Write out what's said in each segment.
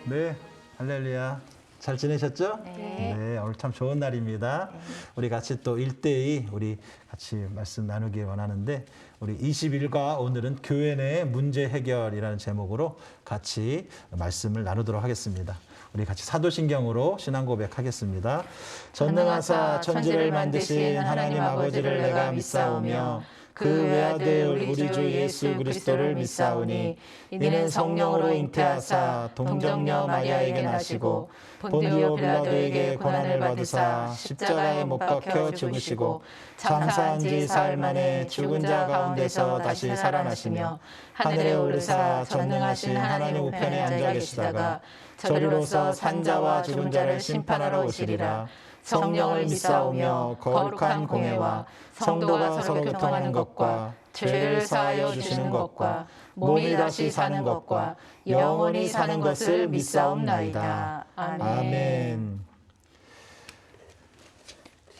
네, 할렐루야. 잘 지내셨죠? 네. 네, 오늘 참 좋은 날입니다. 네. 우리 같이 또 1대2 우리 같이 말씀 나누기 원하는데 우리 20일과 오늘은 교회 내 문제 해결이라는 제목으로 같이 말씀을 나누도록 하겠습니다. 우리 같이 사도신경으로 신앙 고백하겠습니다. 전능하사 천지를 만드신 하나님 아버지를 내가 믿사오며 그 외아들 우리 주 예수 그리스도를 믿사오니 이는 성령으로 잉태하사 동정녀 마리아에게 나시고 본디오 빌라도에게 고난을 받으사 십자가에 못 박혀 죽으시고 장사한 지 사흘 만에 죽은 자 가운데서 다시 살아나시며 하늘에 오르사 전능하신 하나님 우편에 앉아 계시다가 저리로서 산자와 죽은 자를 심판하러 오시리라. 성령을 믿사오며 거룩한 공회와 성도가 서로 교통하는 것과 죄를 사하여 주시는 것과 몸이 다시 사는 것과 영원히 사는 것을 믿사옵나이다. 아멘.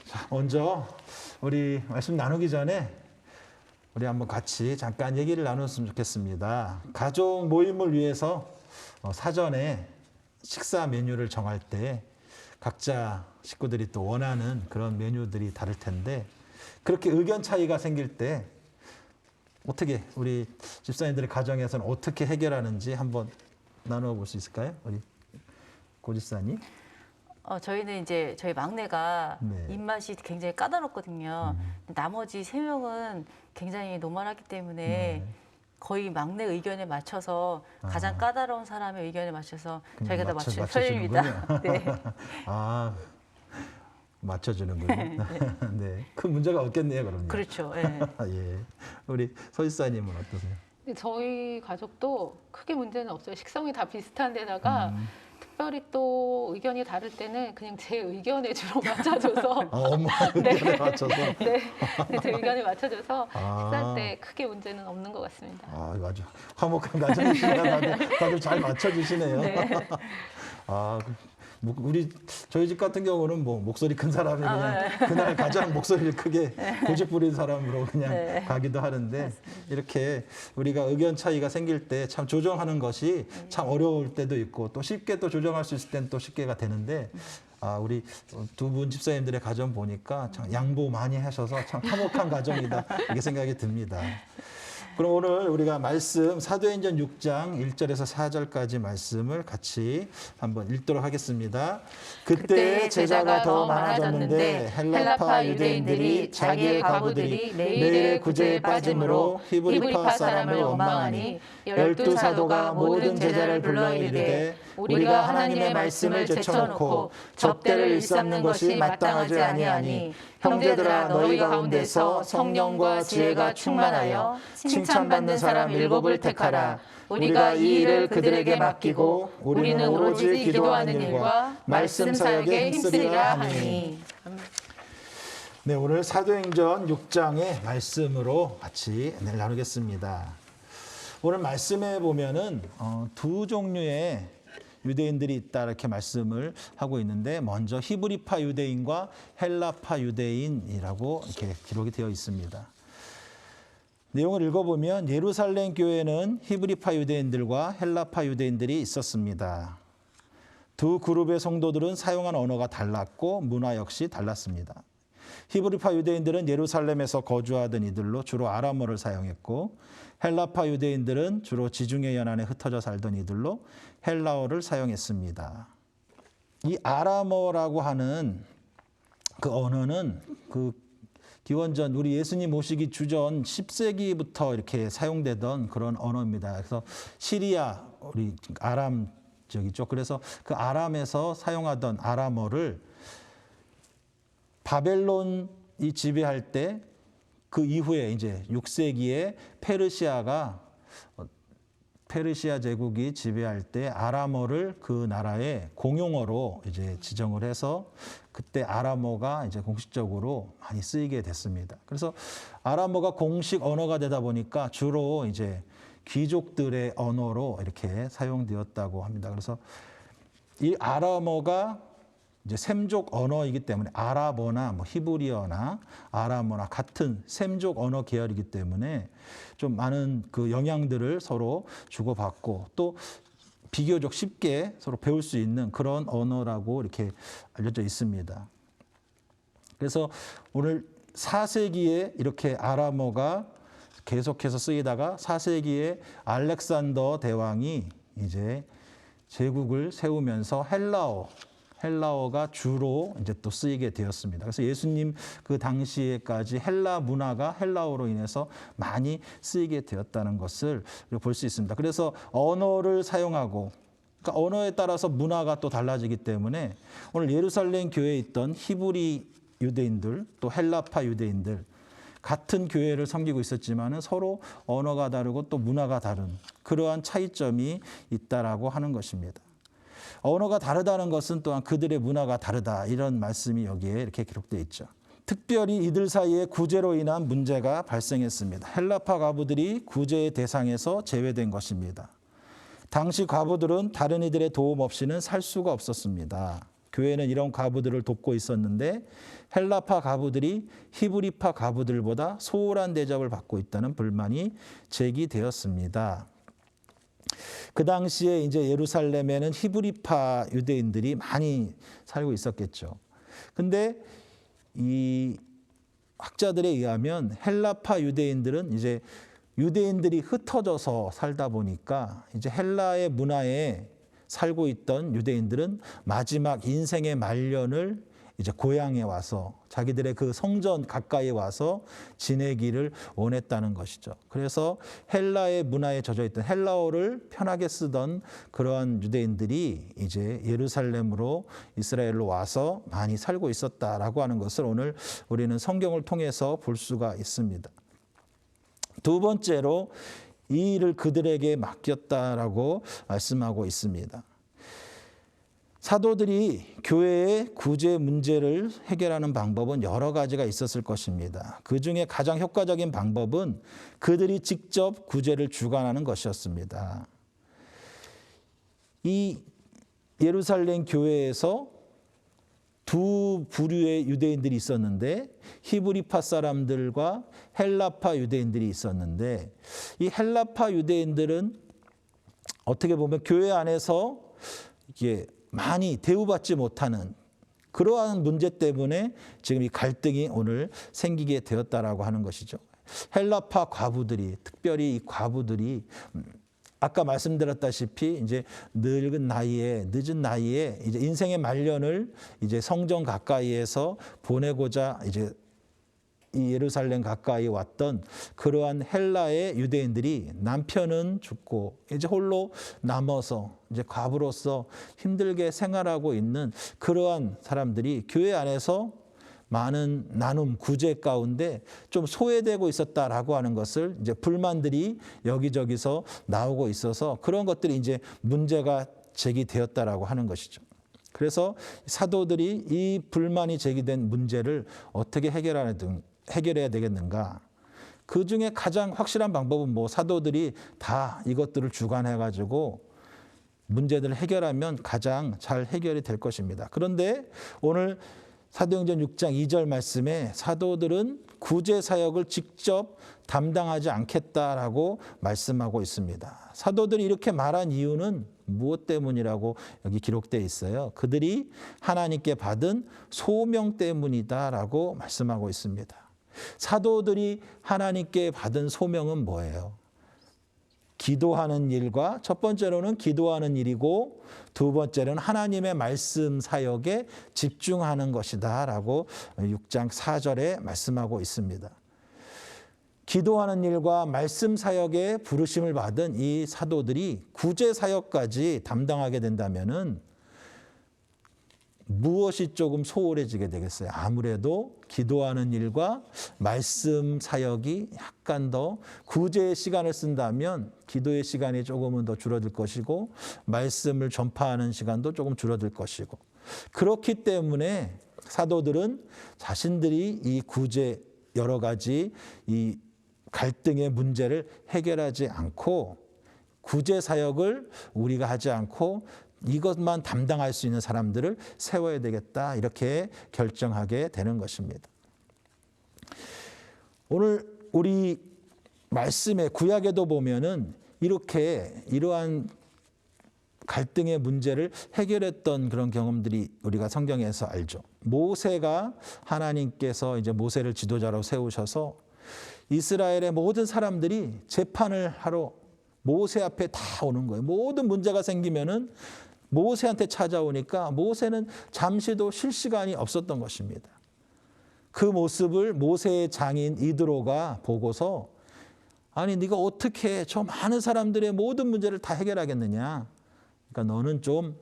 자, 먼저 우리 말씀 나누기 전에 우리 한번 같이 잠깐 얘기를 나눴으면 좋겠습니다. 가족 모임을 위해서 사전에 식사 메뉴를 정할 때 각자 식구들이 또 원하는 그런 메뉴들이 다를 텐데 그렇게 의견 차이가 생길 때 어떻게 우리 집사님들의 가정에서는 어떻게 해결하는지 한번 나누어 볼 수 있을까요? 우리 고 집사님. 저희는 이제 저희 막내가 네. 입맛이 굉장히 까다롭거든요. 나머지 3명은 굉장히 노멀하기 때문에 네. 거의 막내 의견에 맞춰서 가장 까다로운 사람의 의견에 맞춰서 저희가 다 맞추는 맞춰주는군요. 편입니다. 네. 아, 맞춰주는군요. 네. 큰 문제가 없겠네요, 그럼요. 그렇죠. 네. 예. 우리 서 집사님은 어떠세요? 근데 저희 가족도 크게 문제는 없어요. 식성이 다 비슷한 데다가 특별히 또 의견이 다를 때는 그냥 제 의견에 주로 맞춰줘서 엄마 의견에 맞춰서. 네, 제 의견에 맞춰줘서 아. 식사할 때 크게 문제는 없는 것 같습니다. 아, 아주 화목한 가정이시니까 다들 잘 맞춰주시네요. 네. 아, 우리 저희 집 같은 경우는 뭐 목소리 큰 사람이 그냥 그날 가장 목소리를 크게 고집 부린 사람으로 그냥 네. 가기도 하는데 이렇게 우리가 의견 차이가 생길 때 참 조정하는 것이 참 어려울 때도 있고 또 쉽게 또 조정할 수 있을 때는 또 쉽게가 되는데 아, 우리 두 분 집사님들의 가정 보니까 참 양보 많이 하셔서 참 화목한 가정이다 이렇게 생각이 듭니다. 그럼 오늘 우리가 말씀 사도행전 6장 1절에서 4절까지 말씀을 같이 한번 읽도록 하겠습니다. 그때 제자가 더 많아졌는데 헬라파 유대인들이 자기의 과부들이 내일의 구제에 빠짐으로 히브리파 사람을 원망하니 12사도가 모든 제자를 불러 이르되 우리가 하나님의 말씀을 제쳐놓고 접대를 일삼는 것이 마땅하지 아니하니 형제들아 너희 가운데서 성령과 지혜가 충만하여 칭찬받는 사람 7을 택하라. 우리가 이 일을 그들에게 맡기고 우리는 오로지 기도하는 일과 말씀 사역에 힘쓰리라 하니. 네, 오늘 사도행전 6장의 말씀으로 같이 나누겠습니다. 오늘 말씀에 보면은 두 종류의 유대인들이 있다 이렇게 말씀을 하고 있는데 먼저 히브리파 유대인과 헬라파 유대인이라고 이렇게 기록이 되어 있습니다. 내용을 읽어보면 예루살렘 교회는 히브리파 유대인들과 헬라파 유대인들이 있었습니다. 두 그룹의 성도들은 사용한 언어가 달랐고 문화 역시 달랐습니다. 히브리파 유대인들은 예루살렘에서 거주하던 이들로 주로 아람어를 사용했고 헬라파 유대인들은 주로 지중해 연안에 흩어져 살던 이들로 헬라어를 사용했습니다. 이 아람어라고 하는 그 언어는 그 기원전 우리 예수님 오시기 주전 10세기부터 이렇게 사용되던 그런 언어입니다. 그래서 시리아 우리 아람 지역이죠. 그래서 그 아람에서 사용하던 아람어를 바벨론이 지배할 때 그 이후에 이제 6세기에 페르시아 제국이 지배할 때 아람어를 그 나라의 공용어로 이제 지정을 해서 그때 아람어가 이제 공식적으로 많이 쓰이게 됐습니다. 그래서 아람어가 공식 언어가 되다 보니까 주로 이제 귀족들의 언어로 이렇게 사용되었다고 합니다. 그래서 이 아람어가 이제 셈족 언어이기 때문에 아랍어나 뭐 히브리어나 아람어나 같은 셈족 언어 계열이기 때문에 좀 많은 그 영향들을 서로 주고받고 또 비교적 쉽게 서로 배울 수 있는 그런 언어라고 이렇게 알려져 있습니다. 그래서 오늘 4세기에 이렇게 아람어가 계속해서 쓰이다가 4세기에 알렉산더 대왕이 이제 제국을 세우면서 헬라어가 주로 이제 또 쓰이게 되었습니다. 그래서 예수님 그 당시에까지 헬라 문화가 헬라어로 인해서 많이 쓰이게 되었다는 것을 볼 수 있습니다. 그래서 언어를 사용하고, 그러니까 언어에 따라서 문화가 또 달라지기 때문에 오늘 예루살렘 교회에 있던 히브리 유대인들 또 헬라파 유대인들 같은 교회를 섬기고 있었지만은 서로 언어가 다르고 또 문화가 다른 그러한 차이점이 있다라고 하는 것입니다. 언어가 다르다는 것은 또한 그들의 문화가 다르다 이런 말씀이 여기에 이렇게 기록되어 있죠. 특별히 이들 사이에 구제로 인한 문제가 발생했습니다. 헬라파 과부들이 구제의 대상에서 제외된 것입니다. 당시 과부들은 다른 이들의 도움 없이는 살 수가 없었습니다. 교회는 이런 과부들을 돕고 있었는데 헬라파 과부들이 히브리파 과부들보다 소홀한 대접을 받고 있다는 불만이 제기되었습니다. 그 당시에 이제 예루살렘에는 히브리파 유대인들이 많이 살고 있었겠죠. 근데 이 학자들에 의하면 헬라파 유대인들은 이제 유대인들이 흩어져서 살다 보니까 이제 헬라의 문화에 살고 있던 유대인들은 마지막 인생의 말년을 이제 고향에 와서 자기들의 그 성전 가까이에 와서 지내기를 원했다는 것이죠. 그래서 헬라의 문화에 젖어 있던 헬라어를 편하게 쓰던 그러한 유대인들이 이제 예루살렘으로 이스라엘로 와서 많이 살고 있었다라고 하는 것을 오늘 우리는 성경을 통해서 볼 수가 있습니다. 두 번째로 이 일을 그들에게 맡겼다라고 말씀하고 있습니다. 사도들이 교회의 구제 문제를 해결하는 방법은 여러 가지가 있었을 것입니다. 그 중에 가장 효과적인 방법은 그들이 직접 구제를 주관하는 것이었습니다. 이 예루살렘 교회에서 두 부류의 유대인들이 있었는데 히브리파 사람들과 헬라파 유대인들이 있었는데 이 헬라파 유대인들은 어떻게 보면 교회 안에서 이게 많이 대우받지 못하는 그러한 문제 때문에 지금 이 갈등이 오늘 생기게 되었다라고 하는 것이죠. 헬라파 과부들이 특별히 이 과부들이 아까 말씀드렸다시피 이제 늦은 나이에 이제 인생의 말년을 이제 성전 가까이에서 보내고자 이제 이 예루살렘 가까이 왔던 그러한 헬라의 유대인들이 남편은 죽고 이제 홀로 남아서 이제 과부로서 힘들게 생활하고 있는 그러한 사람들이 교회 안에서 많은 나눔, 구제 가운데 좀 소외되고 있었다라고 하는 것을 이제 불만들이 여기저기서 나오고 있어서 그런 것들이 이제 문제가 제기되었다라고 하는 것이죠. 그래서 사도들이 이 불만이 제기된 문제를 어떻게 해결해야 되겠는가? 그 중에 가장 확실한 방법은 뭐 사도들이 다 이것들을 주관해가지고 문제들을 해결하면 가장 잘 해결이 될 것입니다. 그런데 오늘 사도행전 6장 2절 말씀에 사도들은 구제 사역을 직접 담당하지 않겠다라고 말씀하고 있습니다. 사도들이 이렇게 말한 이유는 무엇 때문이라고 여기 기록되어 있어요. 그들이 하나님께 받은 소명 때문이다라고 말씀하고 있습니다. 사도들이 하나님께 받은 소명은 뭐예요? 기도하는 일과 첫 번째로는 기도하는 일이고 두 번째로는 하나님의 말씀 사역에 집중하는 것이다라고 6장 4절에 말씀하고 있습니다. 기도하는 일과 말씀 사역에 부르심을 받은 이 사도들이 구제 사역까지 담당하게 된다면은 무엇이 조금 소홀해지게 되겠어요? 아무래도 기도하는 일과 말씀 사역이 약간 더 구제의 시간을 쓴다면 기도의 시간이 조금은 더 줄어들 것이고 말씀을 전파하는 시간도 조금 줄어들 것이고 그렇기 때문에 사도들은 자신들이 이 구제 여러 가지 이 갈등의 문제를 해결하지 않고 구제 사역을 우리가 하지 않고 이것만 담당할 수 있는 사람들을 세워야 되겠다 이렇게 결정하게 되는 것입니다. 오늘 우리 말씀의 구약에도 보면은 이러한 갈등의 문제를 해결했던 그런 경험들이 우리가 성경에서 알죠. 모세가 하나님께서 이제 모세를 지도자로 세우셔서 이스라엘의 모든 사람들이 재판을 하러 모세 앞에 다 오는 거예요. 모든 문제가 생기면은 모세한테 찾아오니까 모세는 잠시도 쉴 시간이 없었던 것입니다. 그 모습을 모세의 장인 이드로가 보고서 아니 네가 어떻게 저 많은 사람들의 모든 문제를 다 해결하겠느냐. 그러니까 너는 좀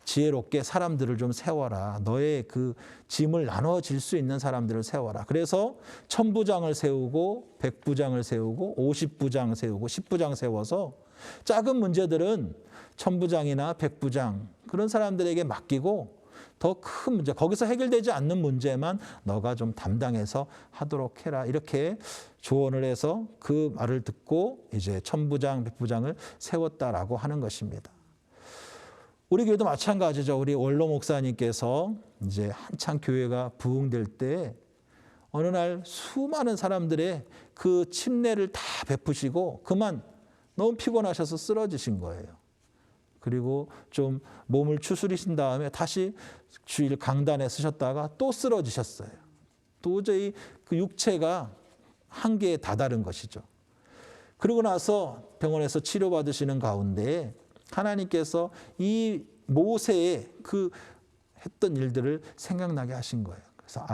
지혜롭게 사람들을 좀 세워라. 너의 그 짐을 나눠질 수 있는 사람들을 세워라. 그래서 1000부장을 세우고 100부장을 세우고 50부장 세우고 10부장 세워서 작은 문제들은 1000부장이나 100부장 그런 사람들에게 맡기고 더 큰 문제, 거기서 해결되지 않는 문제만 너가 좀 담당해서 하도록 해라. 이렇게 조언을 해서 그 말을 듣고 이제 1000부장, 100부장을 세웠다라고 하는 것입니다. 우리 교회도 마찬가지죠. 우리 원로 목사님께서 이제 한창 교회가 부흥될 때 어느 날 수많은 사람들의 그 침례를 다 베푸시고 그만 너무 피곤하셔서 쓰러지신 거예요. 그리고 좀 몸을 추스리신 다음에 다시 주일 강단에 서셨다가 또 쓰러지셨어요. 도저히 그 육체가 한계에 다다른 것이죠. 그러고 나서 병원에서 치료받으시는 가운데 하나님께서 이 모세의 그 했던 일들을 생각나게 하신 거예요. 그래서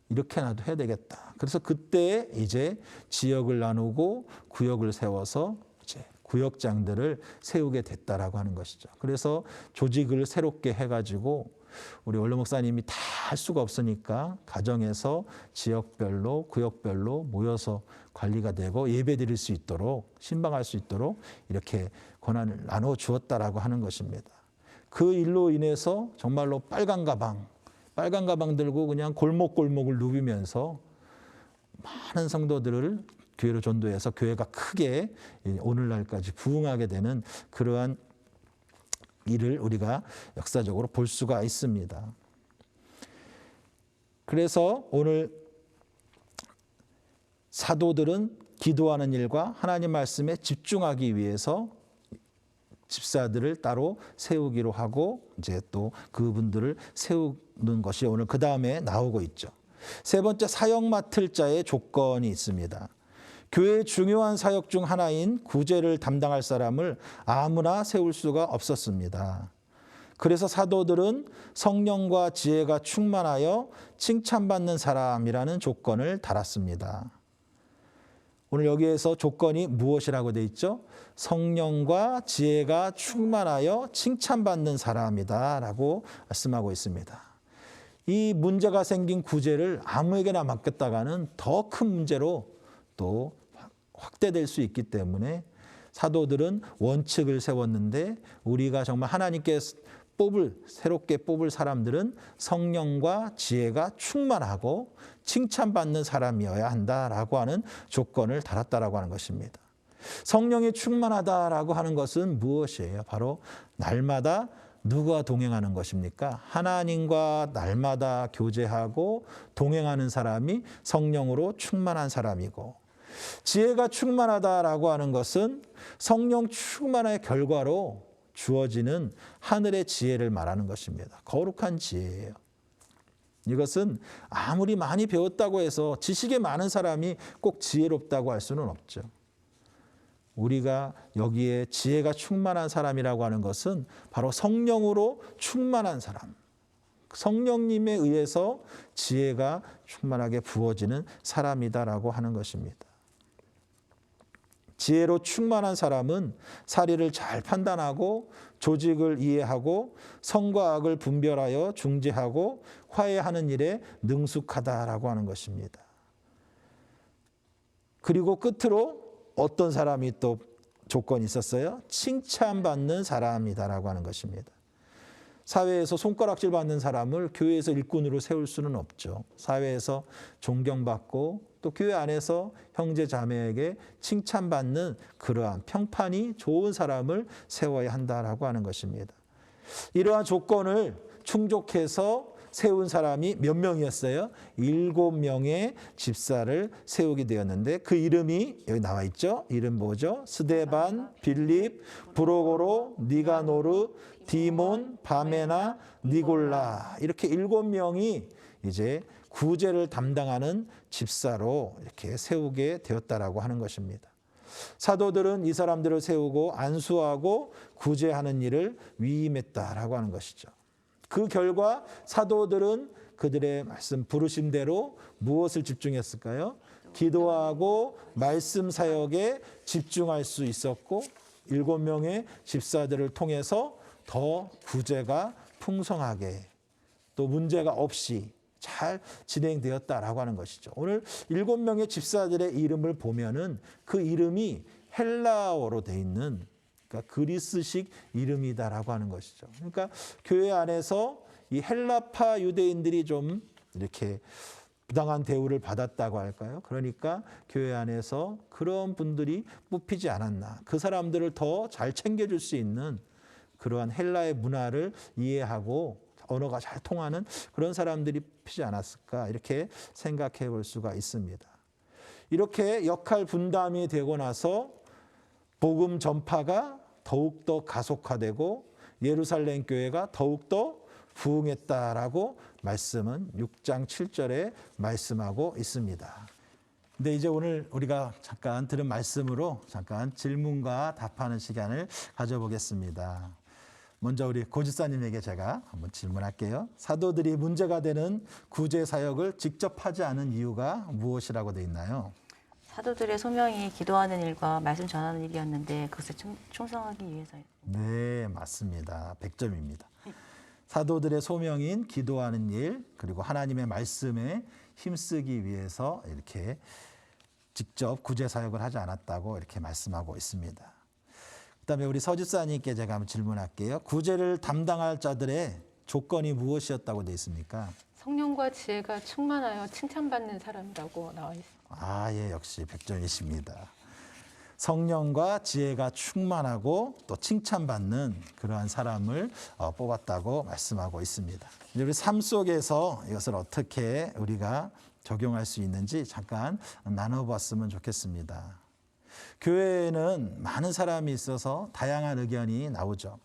이렇게나도 해야 되겠다. 그래서 그때 이제 지역을 나누고 구역을 세워서 이제 구역장들을 세우게 됐다라고 하는 것이죠. 그래서 조직을 새롭게 해가지고 우리 원로 목사님이 다 할 수가 없으니까 가정에서 지역별로 구역별로 모여서 관리가 되고 예배드릴 수 있도록 신방할 수 있도록 이렇게 권한을 나눠 주었다라고 하는 것입니다. 그 일로 인해서 정말로 빨간 가방 들고 그냥 골목골목을 누비면서 많은 성도들을 교회로 전도해서 교회가 크게 오늘날까지 부흥하게 되는 그러한 일을 우리가 역사적으로 볼 수가 있습니다. 그래서 오늘 사도들은 기도하는 일과 하나님 말씀에 집중하기 위해서 집사들을 따로 세우기로 하고 이제 또 그분들을 세우는 것이 오늘 그 다음에 나오고 있죠. 세 번째, 사역 맡을 자의 조건이 있습니다. 교회의 중요한 사역 중 하나인 구제를 담당할 사람을 아무나 세울 수가 없었습니다. 그래서 사도들은 성령과 지혜가 충만하여 칭찬받는 사람이라는 조건을 달았습니다. 오늘 여기에서 조건이 무엇이라고 되어 있죠? 성령과 지혜가 충만하여 칭찬받는 사람이다 라고 말씀하고 있습니다. 이 문제가 생긴 구제를 아무에게나 맡겼다가는 더 큰 문제로 또 확대될 수 있기 때문에 사도들은 원칙을 세웠는데 우리가 정말 하나님께 새롭게 뽑을 사람들은 성령과 지혜가 충만하고 칭찬받는 사람이어야 한다라고 하는 조건을 달았다라고 하는 것입니다. 성령이 충만하다라고 하는 것은 무엇이에요? 바로 날마다 누구와 동행하는 것입니까? 하나님과 날마다 교제하고 동행하는 사람이 성령으로 충만한 사람이고, 지혜가 충만하다라고 하는 것은 성령 충만의 결과로 주어지는 하늘의 지혜를 말하는 것입니다. 거룩한 지혜예요. 이것은 아무리 많이 배웠다고 해서 지식이 많은 사람이 꼭 지혜롭다고 할 수는 없죠. 우리가 여기에 지혜가 충만한 사람이라고 하는 것은 바로 성령으로 충만한 사람, 성령님에 의해서 지혜가 충만하게 부어지는 사람이다라고 하는 것입니다. 지혜로 충만한 사람은 사리를 잘 판단하고 조직을 이해하고 선과 악을 분별하여 중재하고 화해하는 일에 능숙하다라고 하는 것입니다. 그리고 끝으로 어떤 사람이 또 조건이 있었어요? 칭찬받는 사람이다라고 하는 것입니다. 사회에서 손가락질 받는 사람을 교회에서 일꾼으로 세울 수는 없죠. 사회에서 존경받고 또 교회 안에서 형제 자매에게 칭찬받는 그러한 평판이 좋은 사람을 세워야 한다라고 하는 것입니다. 이러한 조건을 충족해서 세운 사람이 몇 명이었어요? 7명의 집사를 세우게 되었는데 그 이름이 여기 나와 있죠. 이름 뭐죠? 스데반, 빌립, 브로고로, 니가노르, 디몬, 바메나, 니골라 이렇게 7명이 이제 구제를 담당하는 집사로 이렇게 세우게 되었다라고 하는 것입니다. 사도들은 이 사람들을 세우고 안수하고 구제하는 일을 위임했다라고 하는 것이죠. 그 결과 사도들은 그들의 말씀 부르심대로 무엇을 집중했을까요? 기도하고 말씀 사역에 집중할 수 있었고 7명의 집사들을 통해서 더 구제가 풍성하게 또 문제가 없이 잘 진행되었다라고 하는 것이죠. 오늘 7명의 집사들의 이름을 보면은 그 이름이 헬라어로 돼 있는 그러니까 그리스식 이름이다라고 하는 것이죠. 그러니까 교회 안에서 이 헬라파 유대인들이 좀 이렇게 부당한 대우를 받았다고 할까요? 그러니까 교회 안에서 그런 분들이 뽑히지 않았나. 그 사람들을 더 잘 챙겨줄 수 있는 그러한 헬라의 문화를 이해하고 언어가 잘 통하는 그런 사람들이 피지 않았을까 이렇게 생각해 볼 수가 있습니다. 이렇게 역할 분담이 되고 나서 복음 전파가 더욱더 가속화되고 예루살렘 교회가 더욱더 부흥했다라고 말씀은 6장 7절에 말씀하고 있습니다. 근데 이제 오늘 우리가 잠깐 들은 말씀으로 잠깐 질문과 답하는 시간을 가져보겠습니다. 먼저 우리 고집사님에게 제가 한번 질문할게요. 사도들이 문제가 되는 구제 사역을 직접 하지 않은 이유가 무엇이라고 되어 있나요? 사도들의 소명이 기도하는 일과 말씀 전하는 일이었는데 그것에 충성하기 위해서요. 네, 맞습니다. 100점입니다. 사도들의 소명인 기도하는 일 그리고 하나님의 말씀에 힘쓰기 위해서 이렇게 직접 구제 사역을 하지 않았다고 이렇게 말씀하고 있습니다. 그다음에 우리 서집사님께 제가 한번 질문할게요. 구제를 담당할 자들의 조건이 무엇이었다고 되어 있습니까? 성령과 지혜가 충만하여 칭찬받는 사람이라고 나와 있습니다. 아, 예, 역시 100점이십니다. 성령과 지혜가 충만하고 또 칭찬받는 그러한 사람을 뽑았다고 말씀하고 있습니다. 이제 우리 삶 속에서 이것을 어떻게 우리가 적용할 수 있는지 잠깐 나눠봤으면 좋겠습니다. 교회에는 많은 사람이 있어서 다양한 의견이 나오죠.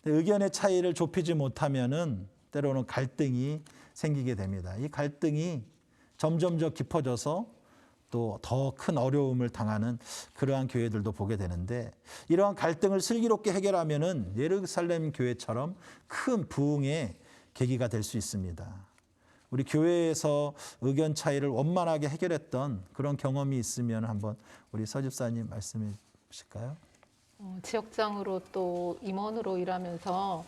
의견의 차이를 좁히지 못하면은 때로는 갈등이 생기게 됩니다. 이 갈등이 점점 더 깊어져서 또 더 큰 어려움을 당하는 그러한 교회들도 보게 되는데 이러한 갈등을 슬기롭게 해결하면은 예루살렘 교회처럼 큰 부흥의 계기가 될 수 있습니다. 우리 교회에서 의견 차이를 원만하게 해결했던 그런 경험이 있으면 한번 우리 서집사님 말씀해 주실까요? 지역장으로 또 임원으로 일하면서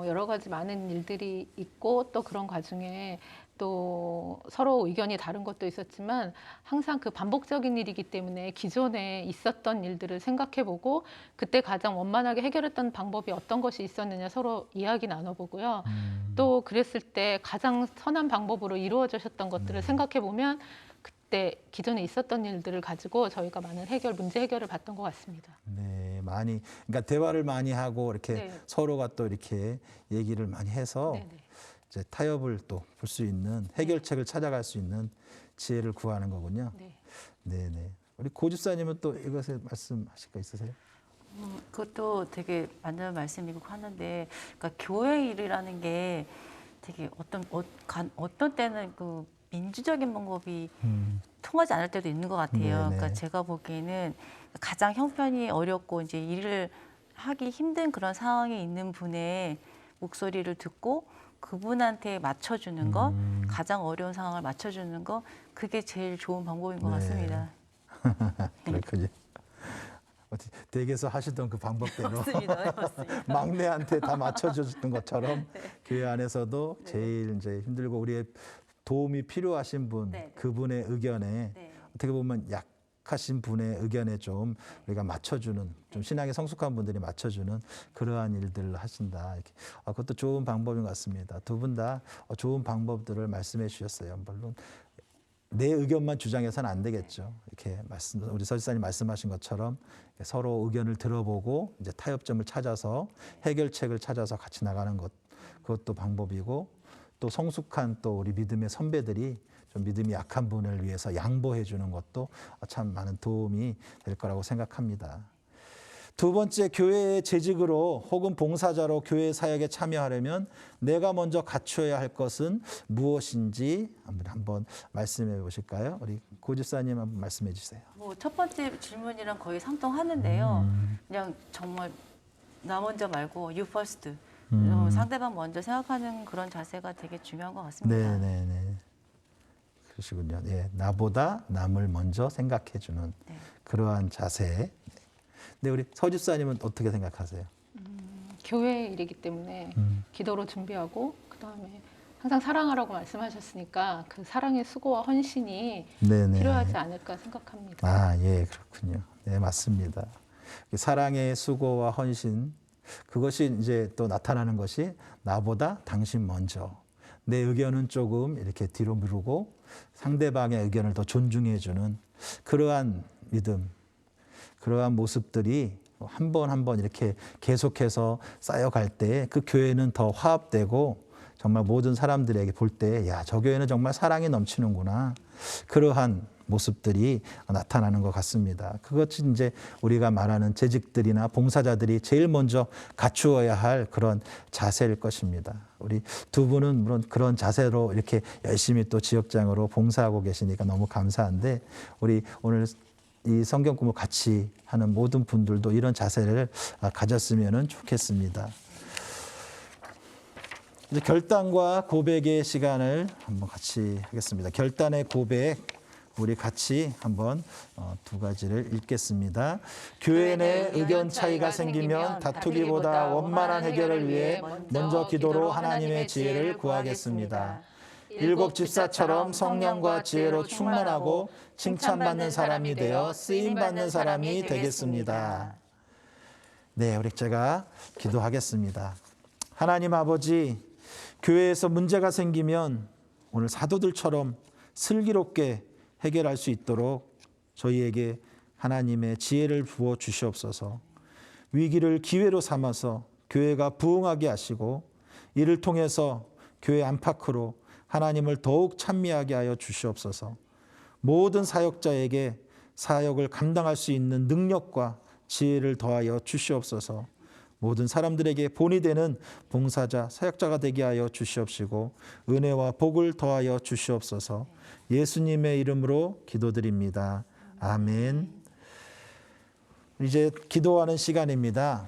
여러 가지 많은 일들이 있고 또 그런 과정에 또 서로 의견이 다른 것도 있었지만 항상 그 반복적인 일이기 때문에 기존에 있었던 일들을 생각해보고 그때 가장 원만하게 해결했던 방법이 어떤 것이 있었느냐 서로 이야기 나눠보고요. 또 그랬을 때 가장 선한 방법으로 이루어지셨던 것들을 생각해보면 그때 기존에 있었던 일들을 가지고 저희가 많은 문제 해결을 봤던 것 같습니다. 네, 많이 그러니까 대화를 많이 하고 이렇게 네. 서로가 또 이렇게 얘기를 많이 해서 네네. 이제 타협을 또 볼 수 있는 해결책을 찾아갈 수 있는 지혜를 구하는 거군요. 네. 네, 네. 우리 고집사님은 또 이것에 말씀하실 거 있으세요? 그것도 되게 맞는 말씀이고 하는데, 그러니까 교회 일이라는 게 되게 어떤 때는 그 민주적인 방법이 통하지 않을 때도 있는 것 같아요. 네네. 그러니까 제가 보기에는 가장 형편이 어렵고 이제 일을 하기 힘든 그런 상황에 있는 분의 목소리를 듣고 그분한테 맞춰주는 거, 가장 어려운 상황을 맞춰주는 거, 그게 제일 좋은 방법인 것 네. 같습니다. 그렇군요. 댁에서 하시던 그 방법대로 맞습니다. 맞습니다. 막내한테 다 맞춰줬던 것처럼 교회 안에서도 제일 이제 힘들고 우리의 도움이 필요하신 분, 네. 그분의 의견에 네. 어떻게 보면 약하신 분의 의견에 좀 우리가 맞춰주는, 좀 신앙이 성숙한 분들이 맞춰주는 그러한 일들을 하신다. 이렇게. 그것도 좋은 방법인 것 같습니다. 두 분 다 좋은 방법들을 말씀해 주셨어요. 물론 내 의견만 주장해서는 안 되겠죠. 이렇게 우리 서지사님 말씀하신 것처럼 서로 의견을 들어보고 이제 타협점을 찾아서 해결책을 찾아서 같이 나가는 것, 그것도 방법이고 또 성숙한 또 우리 믿음의 선배들이 좀 믿음이 약한 분을 위해서 양보해 주는 것도 참 많은 도움이 될 거라고 생각합니다. 두 번째, 교회의 재직으로 혹은 봉사자로 교회 사역에 참여하려면 내가 먼저 갖추어야 할 것은 무엇인지 한번 말씀해 보실까요? 우리 고 집사님 한번 말씀해 주세요. 뭐 첫 번째 질문이랑 거의 상통하는데요. 그냥 정말 나 먼저 말고 you first. 상대방 먼저 생각하는 그런 자세가 되게 중요한 것 같습니다. 네. 그러시군요. 예, 나보다 남을 먼저 생각해 주는 네. 그러한 자세. 네, 우리 서 집사님은 어떻게 생각하세요? 교회 일이기 때문에 기도로 준비하고 그다음에 항상 사랑하라고 말씀하셨으니까 그 사랑의 수고와 헌신이 네네. 필요하지 않을까 생각합니다. 아, 예, 그렇군요. 네, 맞습니다. 사랑의 수고와 헌신, 그것이 이제 또 나타나는 것이 나보다 당신 먼저. 내 의견은 조금 이렇게 뒤로 미루고 상대방의 의견을 더 존중해주는 그러한 믿음, 그러한 모습들이 한 번 한 번 이렇게 계속해서 쌓여갈 때 그 교회는 더 화합되고 정말 모든 사람들에게 볼 때, 야, 저 교회는 정말 사랑이 넘치는구나. 그러한 모습들이 나타나는 것 같습니다. 그것이 이제 우리가 말하는 재직들이나 봉사자들이 제일 먼저 갖추어야 할 그런 자세일 것입니다. 우리 두 분은 물론 그런 자세로 이렇게 열심히 또 지역장으로 봉사하고 계시니까 너무 감사한데, 우리 오늘 이 성경 공부 같이 하는 모든 분들도 이런 자세를 가졌으면 좋겠습니다. 이제 결단과 고백의 시간을 한번 같이 하겠습니다. 결단의 고백, 우리 같이 한번 두 가지를 읽겠습니다. 교회 내 의견 차이가 생기면 다투기보다 원만한 해결을 위해 먼저 기도로 하나님의 지혜를 구하겠습니다. 일곱 집사처럼 성령과 지혜로 충만하고 칭찬받는 사람이 되어 쓰임받는 사람이 되겠습니다. 네, 우리 제가 기도하겠습니다. 하나님 아버지, 교회에서 문제가 생기면 오늘 사도들처럼 슬기롭게 해결할 수 있도록 저희에게 하나님의 지혜를 부어 주시옵소서. 위기를 기회로 삼아서 교회가 부흥하게 하시고 이를 통해서 교회 안팎으로 하나님을 더욱 찬미하게 하여 주시옵소서. 모든 사역자에게 사역을 감당할 수 있는 능력과 지혜를 더하여 주시옵소서. 모든 사람들에게 본이 되는 봉사자, 사역자가 되게 하여 주시옵시고 은혜와 복을 더하여 주시옵소서. 예수님의 이름으로 기도드립니다. 아멘. 이제 기도하는 시간입니다.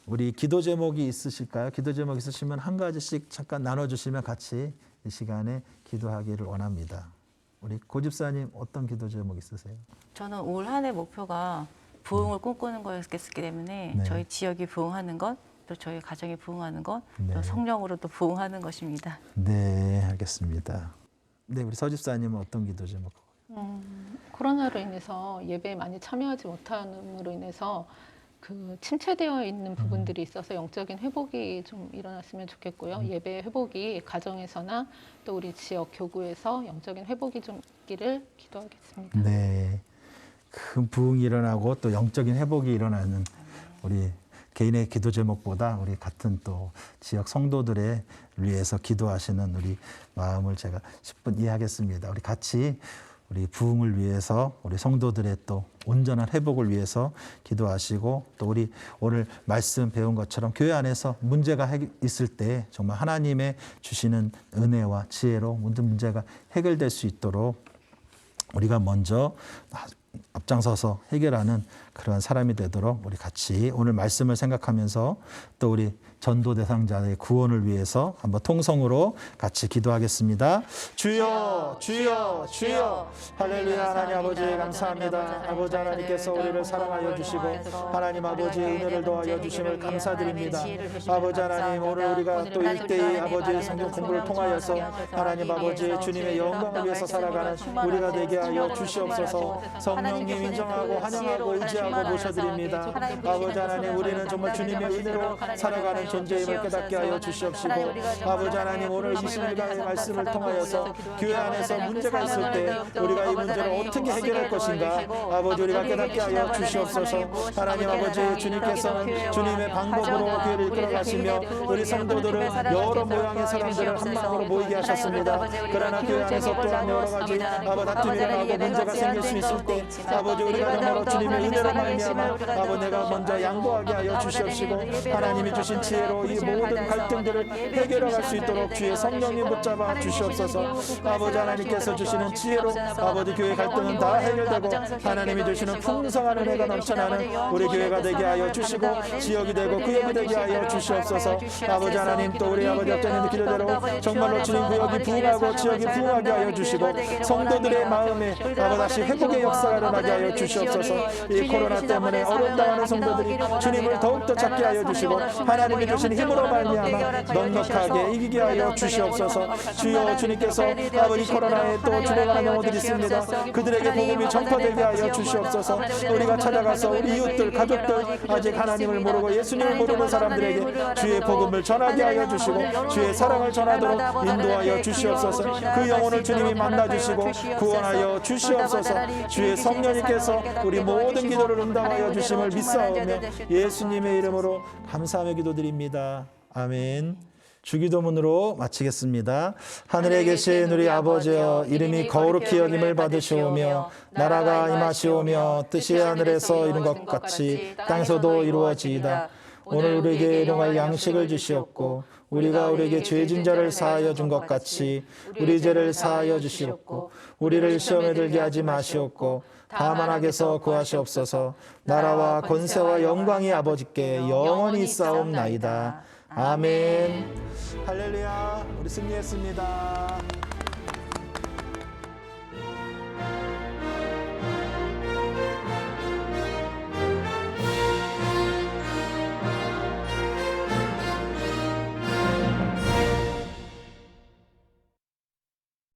우리 기도 제목이 있으실까요? 기도 제목 있으시면 한 가지씩 잠깐 나눠주시면 같이 이 시간에 기도하기를 원합니다. 우리 고 집사님 어떤 기도 제목 있으세요? 저는 올 한 해 목표가 부흥을 꿈꾸는 거였기 때문에 네. 저희 지역이 부흥하는 것, 또 저희 가정이 부흥하는 것, 네. 또 성령으로 또 부흥하는 것입니다. 네, 알겠습니다. 네, 우리 서 집사님은 어떤 기도 제목? 코로나로 인해서 예배에 많이 참여하지 못함으로 인해서 그 침체되어 있는 부분들이 있어서 영적인 회복이 좀 일어났으면 좋겠고요. 예배 회복이 가정에서나 또 우리 지역 교구에서 영적인 회복이 좀 있기를 기도하겠습니다. 네, 큰 부흥이 일어나고 또 영적인 회복이 일어나는 우리 개인의 기도 제목보다 우리 같은 또 지역 성도들의 위해서 기도하시는 우리 마음을 제가 10분 이해하겠습니다. 우리 같이 우리 부흥을 위해서 우리 성도들의 또 온전한 회복을 위해서 기도하시고 또 우리 오늘 말씀 배운 것처럼 교회 안에서 문제가 있을 때 정말 하나님의 주시는 은혜와 지혜로 모든 문제가 해결될 수 있도록 우리가 먼저 앞장서서 해결하는 그런 사람이 되도록 우리 같이 오늘 말씀을 생각하면서 또 우리 전도 대상자의 구원을 위해서 한번 통성으로 같이 기도하겠습니다. 주여, 주여, 주여. 할렐루야. 하나님 아버지 감사합니다. 아버지 하나님께서 우리를 사랑하여 주시고 하나님 아버지 은혜를 더하여 주심을 감사드립니다. 아버지 하나님, 오늘 우리가 또 일대의 아버지 성경 공부를 통하여서 하나님 아버지 주님의 영광을 위해서 살아가는 우리가 되게 하여 주시옵소서. 성령님 인정하고 환영하고 의지하고 모셔드립니다. 아버지 하나님, 우리는 정말 주님의 은혜로 살아가는 거룩한 존재임을 깨닫게 하여 주시옵시고 아버지 하나님 오늘 20일간의 말씀을 통하여서 교회 안에서 문제가 있을 때 우리가 이 문제를 어떻게 해결할 것인가 아버지 우리가 깨닫게 하여 주시옵소서. 하나님 아버지 주님께서는 주님의 방법으로 교회를 이끌어가시며 우리 성도들은 여러 모양의 사람들을 한 마음으로 모이게 하셨습니다. 그러나 교회 안에서 또한 여러 가지 다툼이 일어나고 문제가 생길 수 있을 때 아버지 우리가 정말로 주님의 은혜로 말미암아 아버지 내가 먼저 양보하게 하여 주시옵시고 하나님이 주신 지혜로 이 모든 갈등들을 해결할 수 있도록 주의 성령님 붙잡아 주시옵소서. 아버지 하나님께서 주시는 지혜로 아버지 교회 갈등은 다 해결되고 하나님이 주시는 풍성한 은혜가 넘쳐나는 우리 교회가 되게 하여 주시고 지역이 되고 구역이 되게 하여 주시옵소서. 아버지 하나님 또 우리 아버지 앞에는 기도대로 정말로 주님 구역이 부흥하고 지역이 부흥하게 하여 주시고 성도들의 마음에 아버지 다시 회복의 역사가 일어나게 하여 주시옵소서. 이 코로나 때문에 어려움당하는 성도들이 주님을 더욱더 찾게 하여 주시고 하나님이 주신 힘으로 말미암아 넉넉하게 이기게 하여 주시옵소서. 주여 주님께서 아버지 코로나에 또 죽어가는 영혼들이 있습니다. 그들에게 복음이 전파되게 하여 주시옵소서. 우리가 찾아가서 우리 이웃들 가족들 아직 하나님을 모르고 예수님을 모르는 사람들에게 주의 복음을 전하게 하여 주시고 주의 사랑을 전하도록 인도하여 주시옵소서. 그 영혼을 주님이 만나주시고 구원하여 주시옵소서. 주의 성령님께서 우리 모든 기도를 응답하여 주심을 믿사오며 예수님의 이름으로 감사하며 기도드립니다. 아멘. 주기도문으로 마치겠습니다. 하늘에 계신 우리 아버지여 이름이 거룩히 여김을 받으시오며 나라가 임하시오며 뜻이 하늘에서 이룬 것 같이 땅에서도 이루어지이다. 오늘 우리에게 일용할 양식을 주시옵고 우리가 우리에게 죄진 자를 사하여 준 것 같이 우리 죄를 사하여 주시옵고 우리를 시험에 들게 하지 마시옵고 다만 악에서 구하시옵소서. 나라와 권세와 영광이 아버지께 영원히 있사옵나이다. 아멘. 할렐루야. 우리 승리했습니다.